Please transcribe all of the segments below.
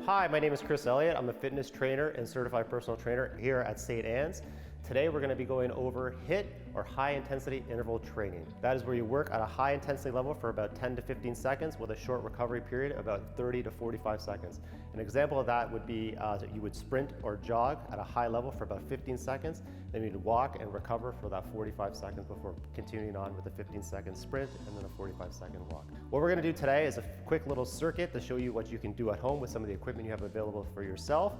Hi, my name is Chris Elliott. I'm a fitness trainer and certified personal trainer here at St. Anne's. Today we're going to be going over HIIT, or high intensity interval training. That is where you work at a high intensity level for about 10 to 15 seconds with a short recovery period of about 30 to 45 seconds. An example of that would be you would sprint or jog at a high level for about 15 seconds, then you'd walk and recover for that 45 seconds before continuing on with a 15-second sprint and then a 45-second walk. What we're going to do today is a quick little circuit to show you what you can do at home with some of the equipment you have available for yourself.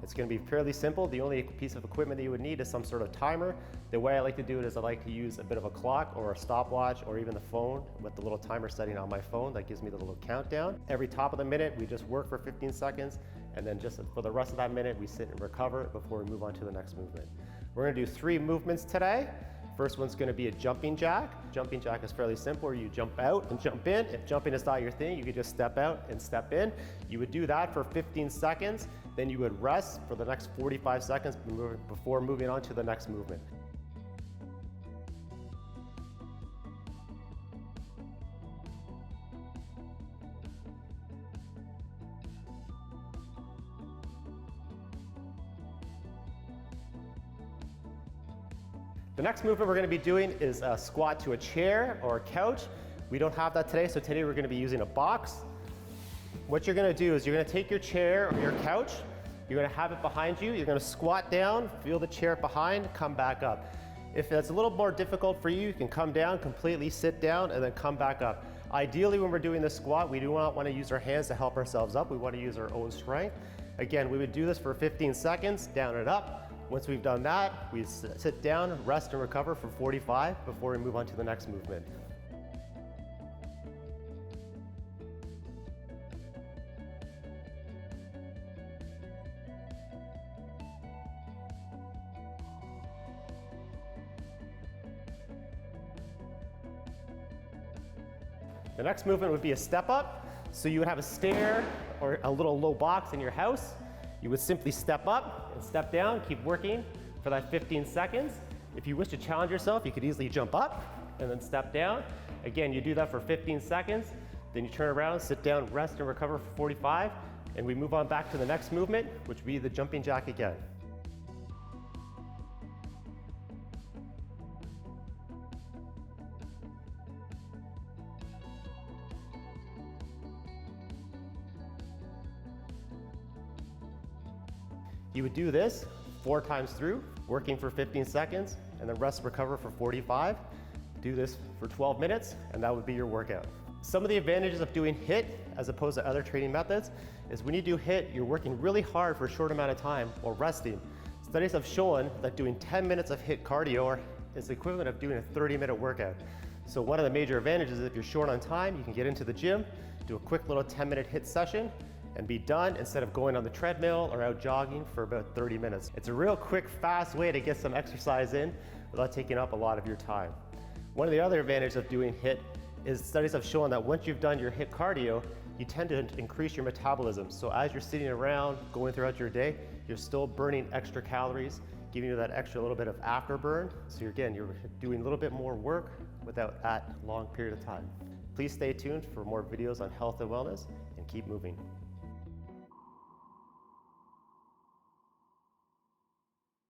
It's going to be fairly simple. The only piece of equipment that you would need is some sort of timer. The way I like to do it is I like to use a bit of a clock or a stopwatch or even the phone with the little timer setting on my phone that gives me the little countdown. Every top of the minute we just work for 15 seconds, and then just for the rest of that minute we sit and recover before we move on to the next movement. We're going to do 3 movements today. First one's going to be a jumping jack. Jumping jack is fairly simple, where you jump out and jump in. If jumping is not your thing, you could just step out and step in. You would do that for 15 seconds, then you would rest for the next 45 seconds before moving on to the next movement. The next movement we're going to be doing is a squat to a chair or a couch. We don't have that today, so today we're going to be using a box. What you're going to do is you're going to take your chair or your couch, you're going to have it behind you, you're going to squat down, feel the chair behind, come back up. If that's a little more difficult for you, you can come down, completely sit down, and then come back up. Ideally, when we're doing this squat, we do not want to use our hands to help ourselves up. We want to use our own strength. Again, we would do this for 15 seconds, down and up. Once we've done that, we sit down, rest and recover for 45 before we move on to the next movement. The next movement would be a step up. So you would have a stair or a little low box in your house. You would simply step up and step down, keep working for that 15 seconds. If you wish to challenge yourself, you could easily jump up and then step down. Again, you do that for 15 seconds, then you turn around, sit down, rest and recover for 45, and we move on back to the next movement, which would be the jumping jack again. You would do this 4 times through, working for 15 seconds, and then rest, recover for 45. Do this for 12 minutes, and that would be your workout. Some of the advantages of doing HIIT as opposed to other training methods is when you do HIIT, you're working really hard for a short amount of time while resting. Studies have shown that doing 10 minutes of HIIT cardio is the equivalent of doing a 30-minute workout. So one of the major advantages is if you're short on time, you can get into the gym, do a quick little 10-minute HIIT session, and be done instead of going on the treadmill or out jogging for about 30 minutes. It's a real quick, fast way to get some exercise in without taking up a lot of your time. One of the other advantages of doing HIIT is studies have shown that once you've done your HIIT cardio, you tend to increase your metabolism. So as you're sitting around, going throughout your day, you're still burning extra calories, giving you that extra little bit of afterburn. So you're doing a little bit more work without that long period of time. Please stay tuned for more videos on health and wellness, and keep moving.